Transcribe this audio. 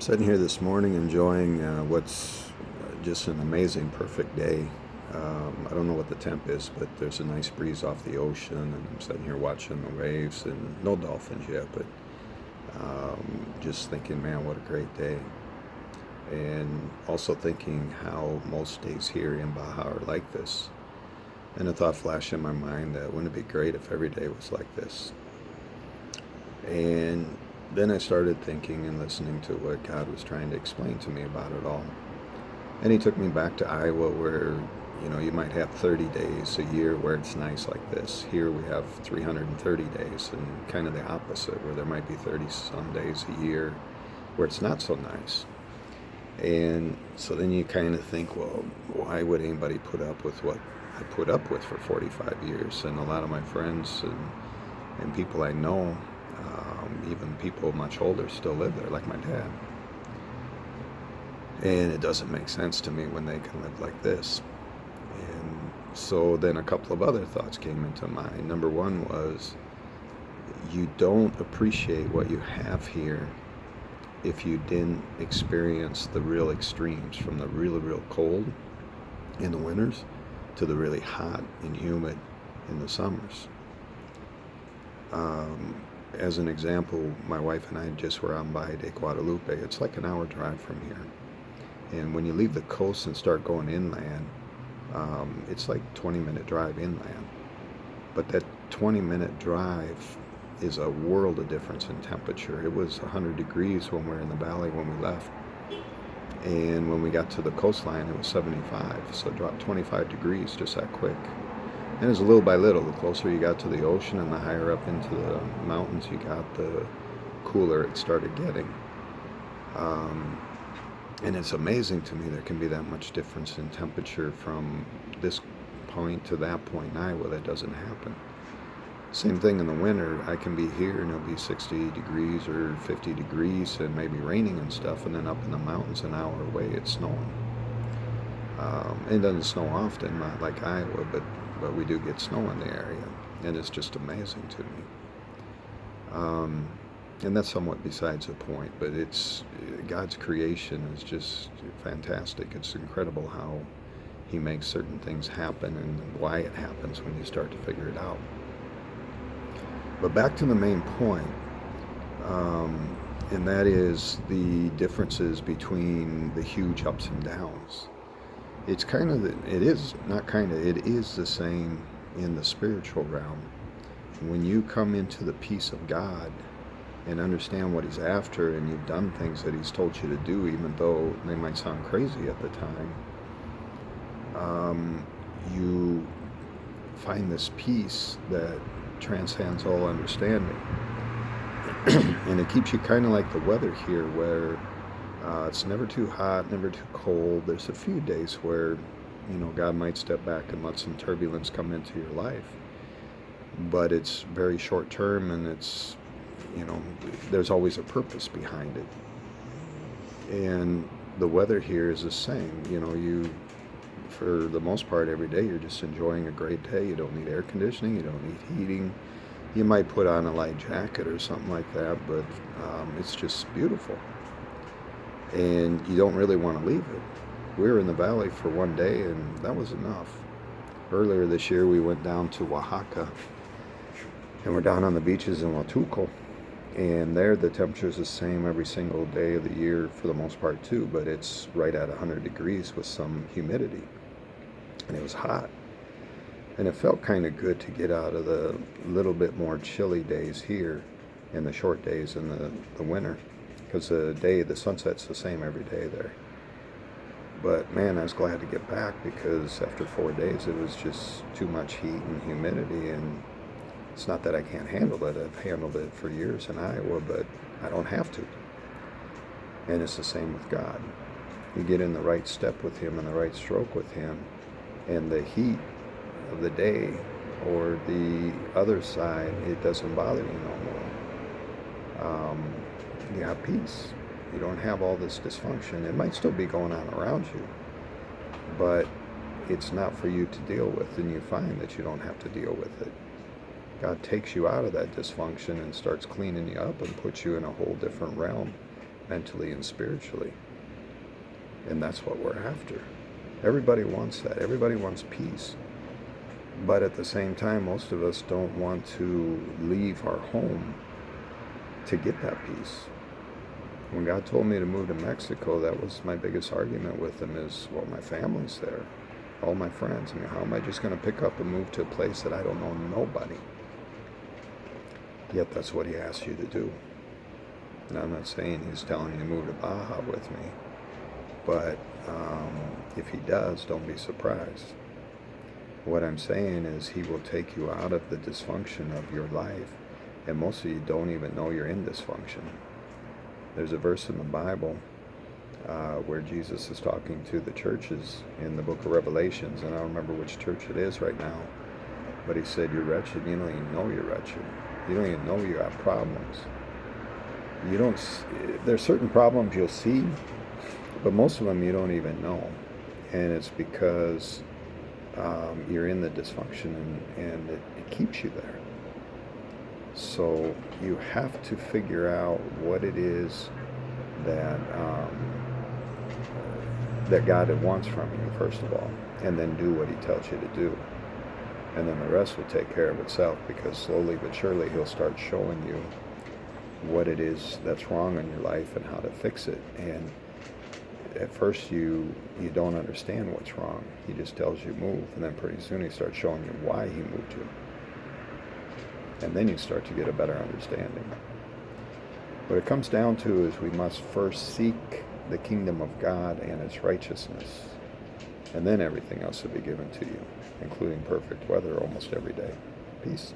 Sitting here this morning enjoying what's just an amazing, perfect day. I don't know what the temp is, but there's a nice breeze off the ocean, and I'm sitting here watching the waves, and no dolphins yet, but just thinking, man, what a great day. And also thinking how most days here in Baja are like this. And a thought flashed in my mind that wouldn't it be great if every day was like this? And then I started thinking and listening to what God was trying to explain to me about it all. And He took me back to Iowa where, you might have 30 days a year where it's nice like this. Here we have 330 days, and kind of the opposite, where there might be 30 some days a year where it's not so nice. And so then you kind of think, well, why would anybody put up with what I put up with for 45 years? And a lot of my friends and people I know, even people much older, still live there, like my dad. And it doesn't make sense to me when they can live like this. And so then a couple of other thoughts came into mind. Number one was, you don't appreciate what you have here if you didn't experience the real extremes, from the really, real cold in the winters to the really hot and humid in the summers. As an example, my wife and I just were on Bahia de Guadalupe. It's like an hour drive from here. And when you leave the coast and start going inland, it's like 20-minute drive inland. But that 20-minute drive is a world of difference in temperature. It was 100 degrees when we were in the valley when we left. And when we got to the coastline, it was 75. So it dropped 25 degrees just that quick. And it was little by little. The closer you got to the ocean and the higher up into the mountains you got, the cooler it started getting. And it's amazing to me there can be that much difference in temperature from this point to that point in Iowa. That doesn't happen. Same thing in the winter. I can be here and it'll be 60 degrees or 50 degrees and maybe raining and stuff, and then up in the mountains an hour away it's snowing. It doesn't snow often, not like Iowa, but we do get snow in the area, and it's just amazing to me. And that's somewhat besides the point, but it's God's creation is just fantastic. It's incredible how He makes certain things happen and why it happens when you start to figure it out. But back to the main point, and that is the differences between the huge ups and downs. It's kind of, it is, not kind of, it is the same in the spiritual realm. When you come into the peace of God and understand what He's after, and you've done things that He's told you to do, even though they might sound crazy at the time, you find this peace that transcends all understanding. And it keeps you kind of like the weather here, where it's never too hot, never too cold. There's a few days where, God might step back and let some turbulence come into your life. But it's very short term, and it's, there's always a purpose behind it. And the weather here is the same. For the most part, every day you're just enjoying a great day. You don't need air conditioning, you don't need heating. You might put on a light jacket or something like that, but it's just beautiful. And you don't really want to leave it. We were in the valley for one day, and that was enough. Earlier this year, we went down to Oaxaca, and we're down on the beaches in Huatulco. And there, the temperature is the same every single day of the year for the most part, too, but it's right at 100 degrees with some humidity. And it was hot. And it felt kind of good to get out of the little bit more chilly days here and the short days in the winter, because the sunset's the same every day there. But man, I was glad to get back, because after 4 days it was just too much heat and humidity. And it's not that I can't handle it. I've handled it for years in Iowa, but I don't have to. And it's the same with God. You get in the right step with Him and the right stroke with Him, and the heat of the day or the other side, it doesn't bother you no more. You have peace. You don't have all this dysfunction. It might still be going on around you, but it's not for you to deal with, and you find that you don't have to deal with it. God takes you out of that dysfunction and starts cleaning you up and puts you in a whole different realm mentally and spiritually. And that's what we're after. Everybody wants that. Everybody wants peace. But at the same time, most of us don't want to leave our home to get that peace. When God told me to move to Mexico, that was my biggest argument with him is, well, my family's there, all my friends. I mean, how am I just going to pick up and move to a place that I don't know nobody? Yet that's what he asks you to do. And I'm not saying he's telling you to move to Baja with me, but if he does, don't be surprised. What I'm saying is he will take you out of the dysfunction of your life, and most of you don't even know you're in dysfunction. There's a verse in the Bible where Jesus is talking to the churches in the book of Revelations, and I don't remember which church it is right now, but he said, you're wretched, you don't even know you're wretched. You don't even know you have problems. There's certain problems you'll see, but most of them you don't even know. And it's because you're in the dysfunction, and it keeps you there. So you have to figure out what it is that that God wants from you, first of all, and then do what he tells you to do. And then the rest will take care of itself, because slowly but surely he'll start showing you what it is that's wrong in your life and how to fix it. And at first you don't understand what's wrong. He just tells you move, and then pretty soon he starts showing you why he moved you. And then you start to get a better understanding. What it comes down to is we must first seek the kingdom of God and its righteousness, and then everything else will be given to you, including perfect weather almost every day. Peace.